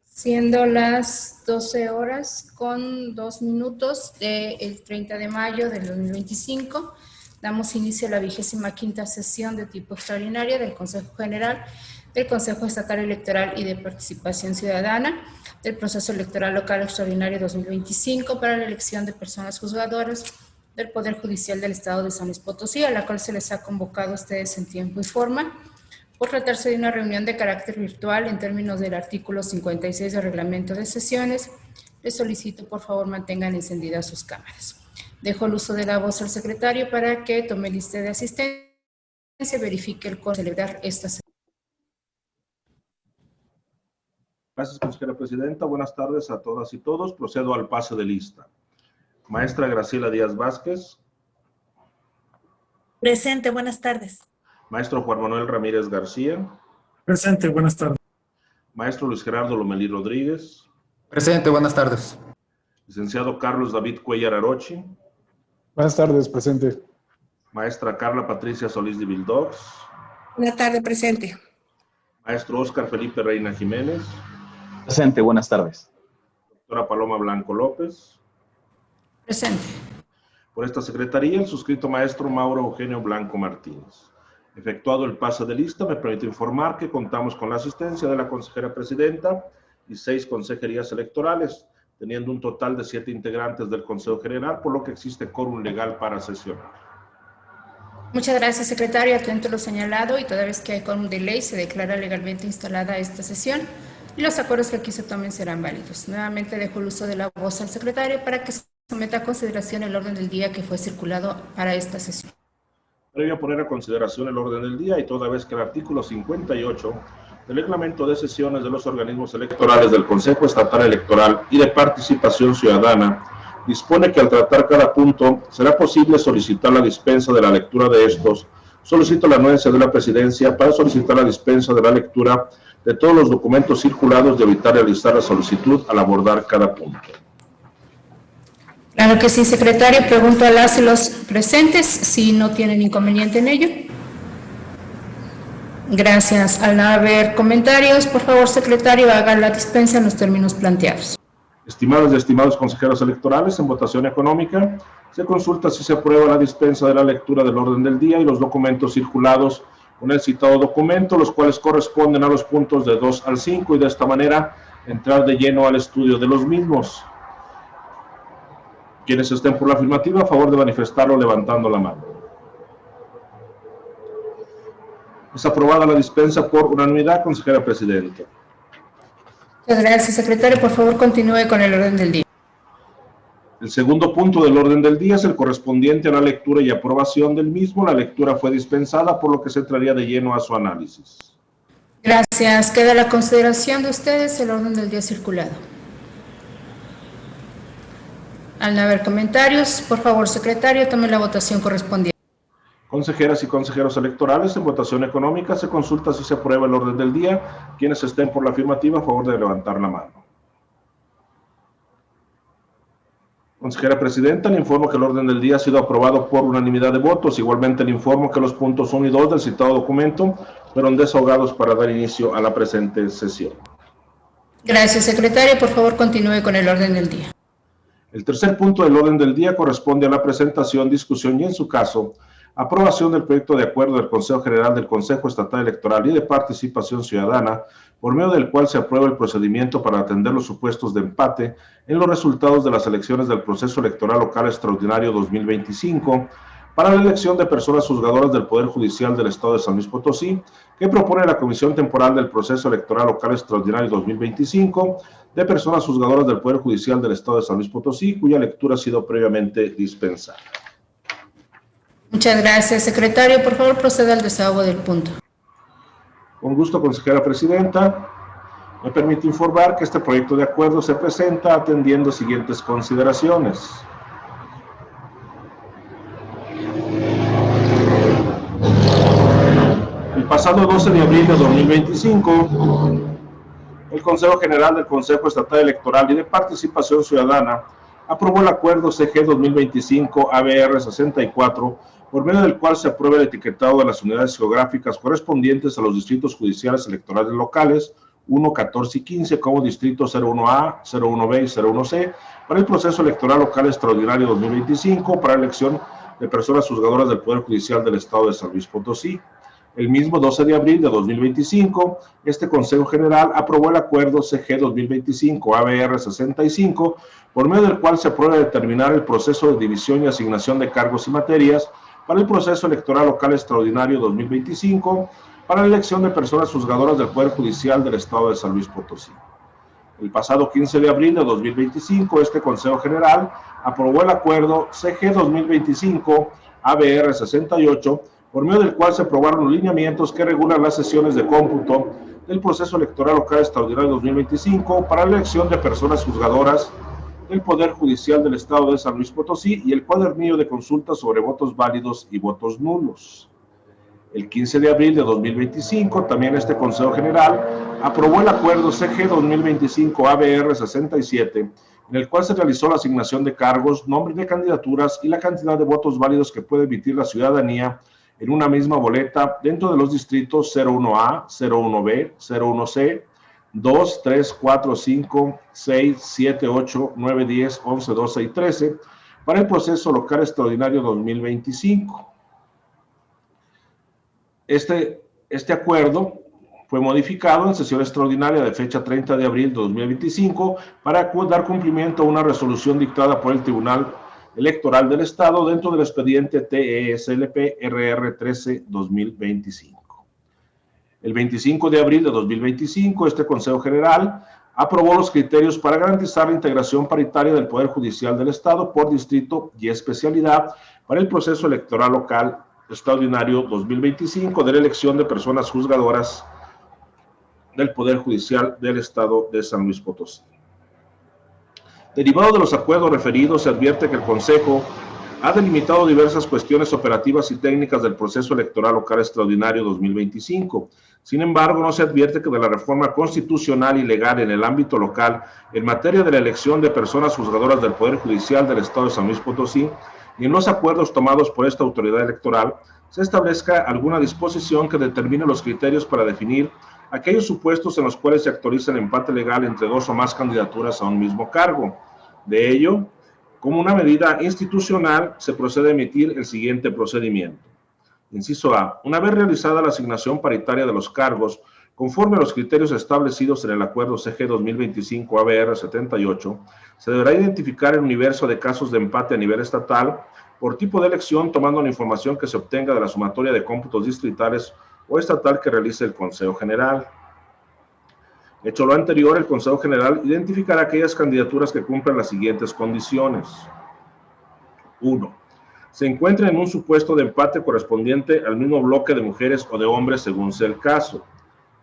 Siendo las 12 horas con 2 minutos del 30 de mayo del 2025, damos inicio a la 25ª sesión de tipo extraordinaria del Consejo General del Consejo Estatal Electoral y de Participación Ciudadana del Proceso Electoral Local Extraordinario 2025 para la elección de personas juzgadoras del Poder Judicial del Estado de San Luis Potosí, a la cual se les ha convocado a ustedes en tiempo y forma. Por tratarse de una reunión de carácter virtual en términos del artículo 56 del reglamento de sesiones, les solicito por favor mantengan encendidas sus cámaras. Dejo el uso de la voz al secretario para que tome lista de asistencia y verifique el cómo celebrar esta sesión. Gracias, consejera presidenta. Buenas tardes a todas y todos. Procedo al pase de lista. Maestra Graciela Díaz Vázquez. Presente, buenas tardes. Maestro Juan Manuel Ramírez García. Presente, buenas tardes. Maestro Luis Gerardo Lomelí Rodríguez. Presente, buenas tardes. Licenciado Carlos David Cuellar Arochi. Buenas tardes, presente. Maestra Carla Patricia Solís de Vildox. Buenas tardes, presente. Maestro Óscar Felipe Reina Jiménez. Presente, buenas tardes. Doctora Paloma Blanco López. Presente. Por esta secretaría, el suscrito maestro Mauro Eugenio Blanco Martínez. Efectuado el pase de lista, me permito informar que contamos con la asistencia de la consejera presidenta y 6 consejerías electorales, teniendo un total de 7 integrantes del Consejo General, por lo que existe quórum legal para sesionar. Muchas gracias, secretario. Atento a lo señalado y toda vez que hay quórum de ley, se declara legalmente instalada esta sesión y los acuerdos que aquí se tomen serán válidos. Nuevamente dejo el uso de la voz al secretario para que se someta a consideración el orden del día que fue circulado para esta sesión. Previo a poner a consideración el orden del día y toda vez que el artículo 58 del reglamento de sesiones de los organismos electorales del Consejo Estatal Electoral y de Participación Ciudadana dispone que al tratar cada punto será posible solicitar la dispensa de la lectura de estos, solicito la anuencia de la presidencia para solicitar la dispensa de la lectura de todos los documentos circulados y evitar realizar la solicitud al abordar cada punto. Claro que sí, secretario. Pregunto a las y los presentes si no tienen inconveniente en ello. Gracias. Al no haber comentarios, por favor, secretario, haga la dispensa en los términos planteados. Estimados y estimados consejeros electorales, en votación económica, se consulta si se aprueba la dispensa de la lectura del orden del día y los documentos circulados con el citado documento, los cuales corresponden a los puntos de 2 al 5 y de esta manera entrar de lleno al estudio de los mismos. Quienes estén por la afirmativa, a favor de manifestarlo levantando la mano. Es aprobada la dispensa por unanimidad, consejera presidenta. Muchas gracias, secretario. Por favor, continúe con el orden del día. El segundo punto del orden del día es el correspondiente a la lectura y aprobación del mismo. La lectura fue dispensada, por lo que se entraría de lleno a su análisis. Gracias. Queda a la consideración de ustedes el orden del día circulado. Al no haber comentarios, por favor, secretario, tome la votación correspondiente. Consejeras y consejeros electorales, en votación económica se consulta si se aprueba el orden del día. Quienes estén por la afirmativa, a favor de levantar la mano. Consejera presidenta, le informo que el orden del día ha sido aprobado por unanimidad de votos. Igualmente le informo que los puntos 1 y 2 del citado documento fueron desahogados para dar inicio a la presente sesión. Gracias, secretario. Por favor, continúe con el orden del día. El tercer punto del orden del día corresponde a la presentación, discusión y, en su caso, aprobación del proyecto de acuerdo del Consejo General del Consejo Estatal Electoral y de Participación Ciudadana, por medio del cual se aprueba el procedimiento para atender los supuestos de empate en los resultados de las elecciones del Proceso Electoral Local Extraordinario 2025 para la elección de personas juzgadoras del Poder Judicial del Estado de San Luis Potosí, que propone la Comisión Temporal del Proceso Electoral Local Extraordinario 2025 de personas juzgadoras del Poder Judicial del Estado de San Luis Potosí, cuya lectura ha sido previamente dispensada. Muchas gracias, secretario. Por favor, proceda al desahogo del punto. Con gusto, consejera presidenta. Me permite informar que este proyecto de acuerdo se presenta atendiendo siguientes consideraciones. El pasado 12 de abril de 2025, el Consejo General del Consejo Estatal Electoral y de Participación Ciudadana aprobó el Acuerdo CG 2025 ABR 64 por medio del cual se aprueba el etiquetado de las unidades geográficas correspondientes a los distritos judiciales electorales locales 1, 14 y 15 como distrito 01A, 01B y 01C para el proceso electoral local extraordinario 2025 para la elección de personas juzgadoras del Poder Judicial del Estado de San Luis Potosí. El mismo 12 de abril de 2025, este Consejo General aprobó el Acuerdo CG 2025-ABR 65, por medio del cual se aprueba determinar el proceso de división y asignación de cargos y materias para el proceso electoral local extraordinario 2025 para la elección de personas juzgadoras del Poder Judicial del Estado de San Luis Potosí. El pasado 15 de abril de 2025, este Consejo General aprobó el Acuerdo CG 2025-ABR 68, por medio del cual se aprobaron los lineamientos que regulan las sesiones de cómputo del proceso electoral local extraordinario 2025 para la elección de personas juzgadoras del Poder Judicial del Estado de San Luis Potosí y el cuadernillo de consulta sobre votos válidos y votos nulos. El 15 de abril de 2025, también este Consejo General aprobó el Acuerdo CG 2025-ABR 67, en el cual se realizó la asignación de cargos, nombres de candidaturas y la cantidad de votos válidos que puede emitir la ciudadanía en una misma boleta dentro de los distritos 01A, 01B, 01C, 2, 3, 4, 5, 6, 7, 8, 9, 10, 11, 12 y 13 para el proceso local extraordinario 2025. Este acuerdo fue modificado en sesión extraordinaria de fecha 30 de abril de 2025 para dar cumplimiento a una resolución dictada por el Tribunal Electoral del Estado dentro del expediente TESLP RR 13-2025. El 25 de abril de 2025, este Consejo General aprobó los criterios para garantizar la integración paritaria del Poder Judicial del Estado por distrito y especialidad para el proceso electoral local extraordinario 2025 de la elección de personas juzgadoras del Poder Judicial del Estado de San Luis Potosí. Derivado de los acuerdos referidos, se advierte que el Consejo ha delimitado diversas cuestiones operativas y técnicas del proceso electoral local extraordinario 2025. Sin embargo, no se advierte que de la reforma constitucional y legal en el ámbito local en materia de la elección de personas juzgadoras del Poder Judicial del Estado de San Luis Potosí y en los acuerdos tomados por esta autoridad electoral se establezca alguna disposición que determine los criterios para definir aquellos supuestos en los cuales se actualiza el empate legal entre dos o más candidaturas a un mismo cargo. De ello, como una medida institucional, se procede a emitir el siguiente procedimiento. Inciso A. Una vez realizada la asignación paritaria de los cargos, conforme a los criterios establecidos en el Acuerdo CG 2025-ABR 78, se deberá identificar el universo de casos de empate a nivel estatal por tipo de elección, tomando la información que se obtenga de la sumatoria de cómputos distritales o estatal que realice el Consejo General. Hecho lo anterior, el Consejo General identificará aquellas candidaturas que cumplan las siguientes condiciones. 1. Se encuentren en un supuesto de empate correspondiente al mismo bloque de mujeres o de hombres según sea el caso.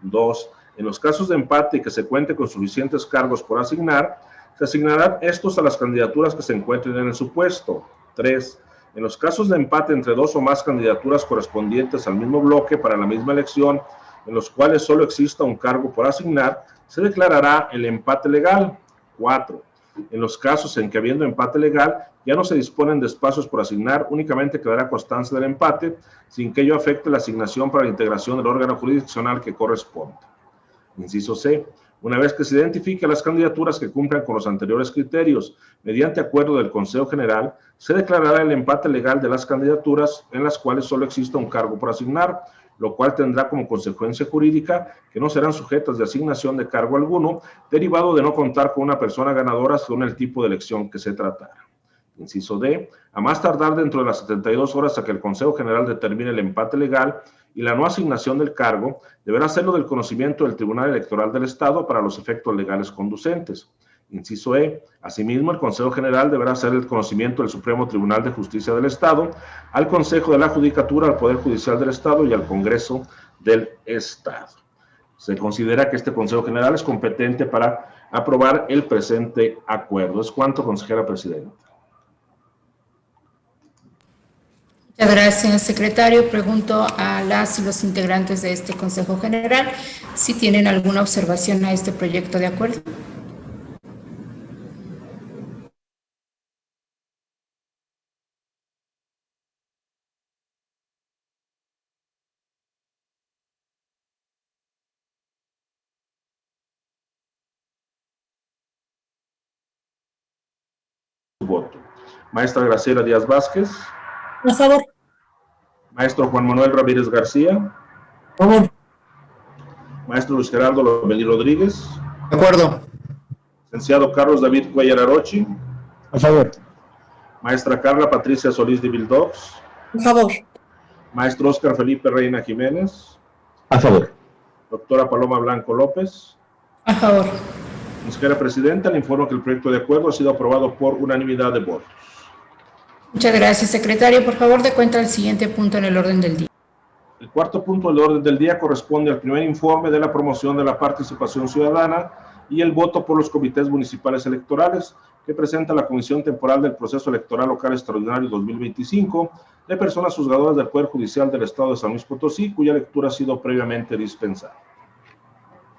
2. En los casos de empate y que se cuente con suficientes cargos por asignar, se asignarán estos a las candidaturas que se encuentren en el supuesto. 3. En los casos de empate entre dos o más candidaturas correspondientes al mismo bloque para la misma elección, en los cuales solo exista un cargo por asignar, se declarará el empate legal. 4. En los casos en que habiendo empate legal, ya no se disponen de espacios por asignar, únicamente quedará constancia del empate, sin que ello afecte la asignación para la integración del órgano jurisdiccional que corresponda. Inciso C. Una vez que se identifiquen las candidaturas que cumplan con los anteriores criterios, mediante acuerdo del Consejo General, se declarará el empate legal de las candidaturas en las cuales solo exista un cargo por asignar, lo cual tendrá como consecuencia jurídica que no serán sujetas de asignación de cargo alguno, derivado de no contar con una persona ganadora según el tipo de elección que se tratara. Inciso D. A más tardar dentro de las 72 horas a que el Consejo General determine el empate legal y la no asignación del cargo, deberá hacerlo del conocimiento del Tribunal Electoral del Estado para los efectos legales conducentes. Inciso E. Asimismo, el Consejo General deberá hacer el conocimiento del Supremo Tribunal de Justicia del Estado, al Consejo de la Judicatura, al Poder Judicial del Estado y al Congreso del Estado. Se considera que este Consejo General es competente para aprobar el presente acuerdo. Es cuanto, consejera presidenta. Muchas gracias, secretario. Pregunto a las y los integrantes de este Consejo General si tienen alguna observación a este proyecto de acuerdo. voto. Maestra Graciela Díaz Vázquez. A favor. Maestro Juan Manuel Ramírez García. A favor. Maestro Luis Gerardo Lomelí Rodríguez. De acuerdo. Licenciado Carlos David Cuellar Arochi. A favor. Maestra Carla Patricia Solís de Vildox. A favor. Maestro Oscar Felipe Reina Jiménez. A favor. Doctora Paloma Blanco López. A favor. Consejera Presidenta, le informo que el proyecto de acuerdo ha sido aprobado por unanimidad de votos. Muchas gracias, secretario. Por favor, de cuenta el siguiente punto en el orden del día. El cuarto punto del orden del día corresponde al primer informe de la promoción de la participación ciudadana y el voto por los comités municipales electorales que presenta la Comisión Temporal del Proceso Electoral Local Extraordinario 2025 de personas juzgadoras del Poder Judicial del Estado de San Luis Potosí, cuya lectura ha sido previamente dispensada.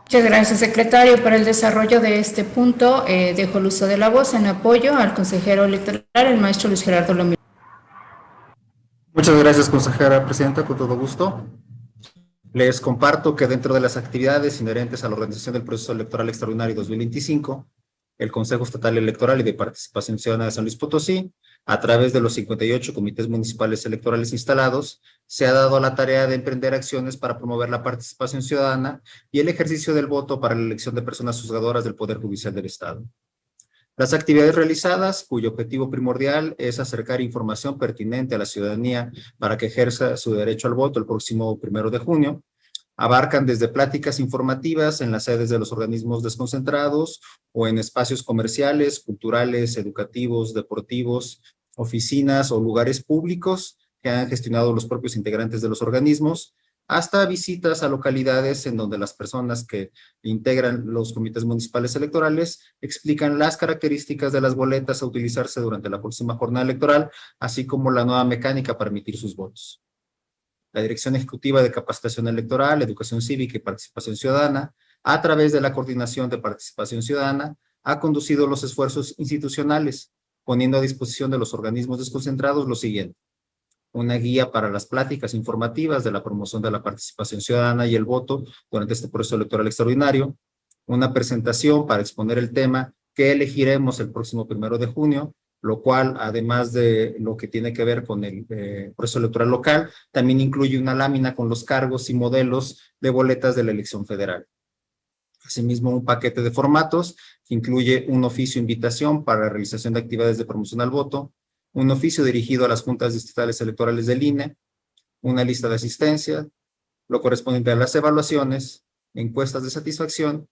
Muchas gracias, secretario. Para el desarrollo de este punto, dejo el uso de la voz en apoyo al consejero electoral, el maestro Luis Gerardo Lomelí. Muchas gracias, consejera presidenta, con todo gusto. Les comparto que dentro de las actividades inherentes a la organización del proceso electoral extraordinario 2025, el Consejo Estatal Electoral y de Participación Ciudadana de San Luis Potosí, a través de los 58 comités municipales electorales instalados, se ha dado a la tarea de emprender acciones para promover la participación ciudadana y el ejercicio del voto para la elección de personas juzgadoras del Poder Judicial del Estado. Las actividades realizadas, cuyo objetivo primordial es acercar información pertinente a la ciudadanía para que ejerza su derecho al voto el próximo 1 de junio, abarcan desde pláticas informativas en las sedes de los organismos desconcentrados o en espacios comerciales, culturales, educativos, deportivos, oficinas o lugares públicos que han gestionado los propios integrantes de los organismos, hasta visitas a localidades en donde las personas que integran los comités municipales electorales explican las características de las boletas a utilizarse durante la próxima jornada electoral, así como la nueva mecánica para emitir sus votos. La Dirección Ejecutiva de Capacitación Electoral, Educación Cívica y Participación Ciudadana, a través de la Coordinación de Participación Ciudadana, ha conducido los esfuerzos institucionales, poniendo a disposición de los organismos desconcentrados lo siguiente: una guía para las pláticas informativas de la promoción de la participación ciudadana y el voto durante este proceso electoral extraordinario, una presentación para exponer el tema que elegiremos el próximo 1 de junio, lo cual, además de lo que tiene que ver con el proceso electoral local, también incluye una lámina con los cargos y modelos de boletas de la elección federal. Asimismo, un paquete de formatos que incluye un oficio invitación para la realización de actividades de promoción al voto, un oficio dirigido a las juntas distritales electorales del INE, una lista de asistencia, lo correspondiente a las evaluaciones, encuestas de satisfacción,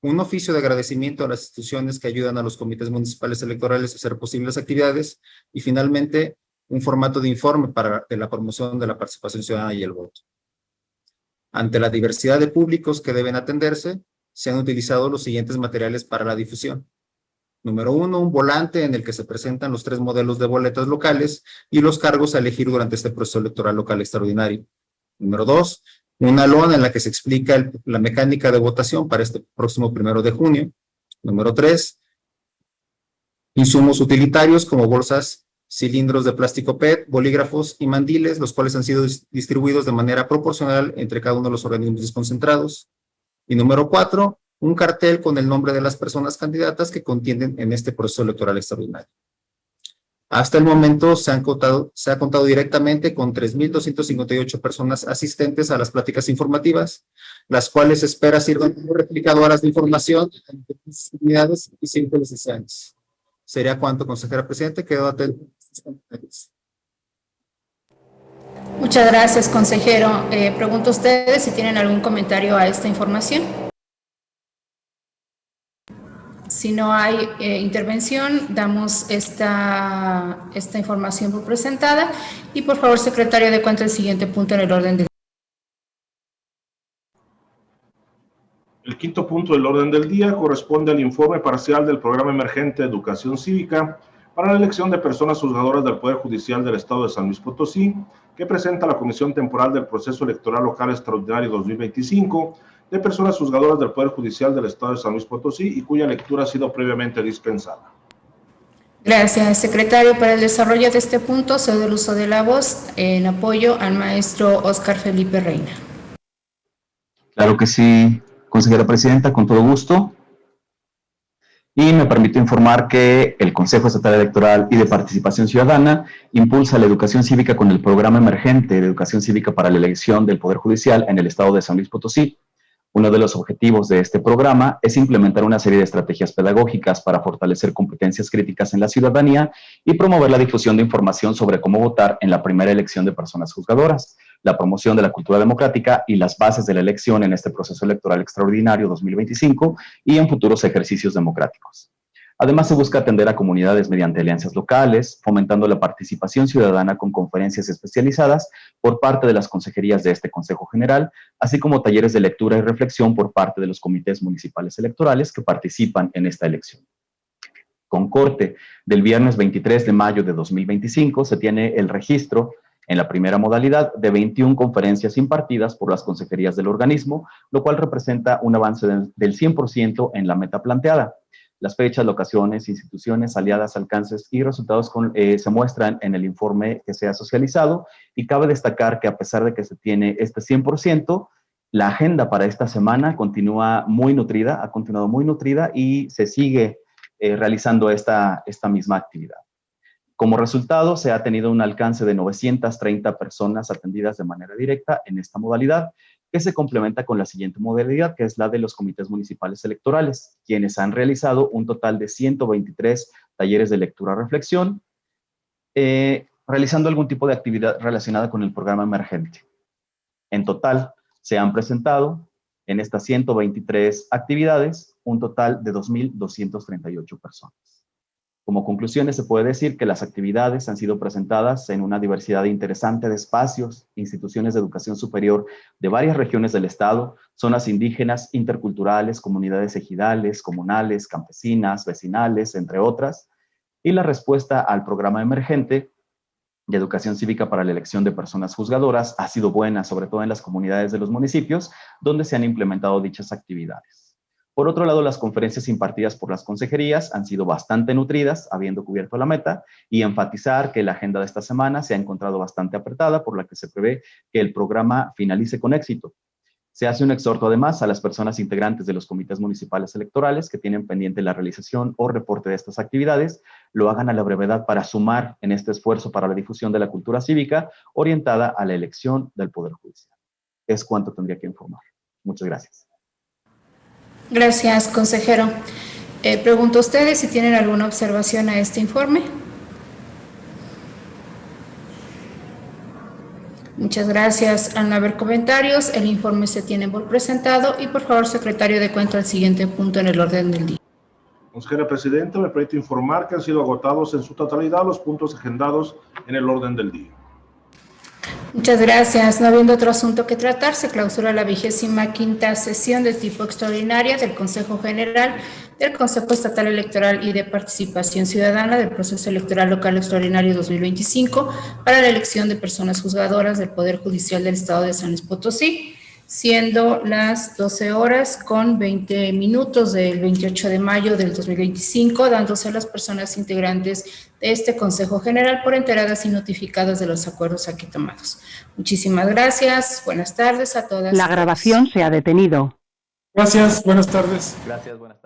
un oficio de agradecimiento a las instituciones que ayudan a los comités municipales electorales a hacer posibles actividades y finalmente un formato de informe de la promoción de la participación ciudadana y el voto. Ante la diversidad de públicos que deben atenderse, se han utilizado los siguientes materiales para la difusión. Número 1, un volante en el que se presentan los 3 modelos de boletas locales y los cargos a elegir durante este proceso electoral local extraordinario. Número 2, una lona en la que se explica la mecánica de votación para este próximo 1 de junio. Número 3, insumos utilitarios como bolsas, cilindros de plástico PET, bolígrafos y mandiles, los cuales han sido distribuidos de manera proporcional entre cada uno de los organismos desconcentrados. Y número 4, un cartel con el nombre de las personas candidatas que contienden en este proceso electoral extraordinario. Hasta el momento se ha contado directamente con 3,258 personas asistentes a las pláticas informativas, las cuales se espera sirvan como replicadoras de información en unidades y 5 licenciados. ¿Sería cuánto, consejera presidente? Quedo atento. Muchas gracias, consejero. Pregunto a ustedes si tienen algún comentario a esta información. Si no hay intervención, damos esta información por presentada. Y por favor, secretario, de cuenta el siguiente punto en el orden del día. El quinto punto del orden del día corresponde al informe parcial del Programa Emergente de Educación Cívica para la elección de personas juzgadoras del Poder Judicial del Estado de San Luis Potosí, que presenta la Comisión Temporal del Proceso Electoral Local Extraordinario 2025 de personas juzgadoras del Poder Judicial del Estado de San Luis Potosí y cuya lectura ha sido previamente dispensada. Gracias, secretario. Para el desarrollo de este punto, cedo el uso de la voz en apoyo al maestro Oscar Felipe Reina. Claro que sí, consejera presidenta, con todo gusto. Y me permito informar que el Consejo Estatal Electoral y de Participación Ciudadana impulsa la educación cívica con el programa emergente de educación cívica para la elección del Poder Judicial en el estado de San Luis Potosí. Uno de los objetivos de este programa es implementar una serie de estrategias pedagógicas para fortalecer competencias críticas en la ciudadanía y promover la difusión de información sobre cómo votar en la primera elección de personas juzgadoras, la promoción de la cultura democrática y las bases de la elección en este proceso electoral extraordinario 2025 y en futuros ejercicios democráticos. Además, se busca atender a comunidades mediante alianzas locales, fomentando la participación ciudadana con conferencias especializadas por parte de las consejerías de este Consejo General, así como talleres de lectura y reflexión por parte de los comités municipales electorales que participan en esta elección. Con corte del viernes 23 de mayo de 2025 se tiene el registro en la primera modalidad de 21 conferencias impartidas por las consejerías del organismo, lo cual representa un avance del 100% en la meta planteada. Las fechas, locaciones, instituciones, aliadas, alcances y resultados se muestran en el informe que se ha socializado, y cabe destacar que a pesar de que se tiene este 100%, la agenda para esta semana continúa muy nutrida, ha continuado muy nutrida y se sigue realizando esta misma actividad. Como resultado, se ha tenido un alcance de 930 personas atendidas de manera directa en esta modalidad, que se complementa con la siguiente modalidad, que es la de los comités municipales electorales, quienes han realizado un total de 123 talleres de lectura-reflexión, realizando algún tipo de actividad relacionada con el programa emergente. En total, se han presentado en estas 123 actividades un total de 2.238 personas. Como conclusiones, se puede decir que las actividades han sido presentadas en una diversidad interesante de espacios, instituciones de educación superior de varias regiones del estado, zonas indígenas, interculturales, comunidades ejidales, comunales, campesinas, vecinales, entre otras, y la respuesta al programa emergente de educación cívica para la elección de personas juzgadoras ha sido buena, sobre todo en las comunidades de los municipios donde se han implementado dichas actividades. Por otro lado, las conferencias impartidas por las consejerías han sido bastante nutridas, habiendo cubierto la meta, y enfatizar que la agenda de esta semana se ha encontrado bastante apretada, por la que se prevé que el programa finalice con éxito. Se hace un exhorto además a las personas integrantes de los comités municipales electorales que tienen pendiente la realización o reporte de estas actividades, lo hagan a la brevedad para sumar en este esfuerzo para la difusión de la cultura cívica orientada a la elección del Poder Judicial. Es cuanto tendría que informar. Muchas gracias. Gracias, consejero. Pregunto a ustedes si tienen alguna observación a este informe. Muchas gracias. Al no haber comentarios, el informe se tiene por presentado y, por favor, secretario, dé cuenta al siguiente punto en el orden del día. Consejera Presidenta, me permite informar que han sido agotados en su totalidad los puntos agendados en el orden del día. Muchas gracias. No habiendo otro asunto que tratar, se clausura la 25ª sesión de tipo extraordinaria del Consejo General del Consejo Estatal Electoral y de Participación Ciudadana del Proceso Electoral Local Extraordinario 2025 para la elección de personas juzgadoras del Poder Judicial del Estado de San Luis Potosí, siendo las 12 horas con 20 minutos del 28 de mayo del 2025, dándose a las personas integrantes de este Consejo General por enteradas y notificadas de los acuerdos aquí tomados. Muchísimas gracias. Buenas tardes a todas. La grabación se ha detenido. Gracias, buenas tardes. Gracias, buenas tardes.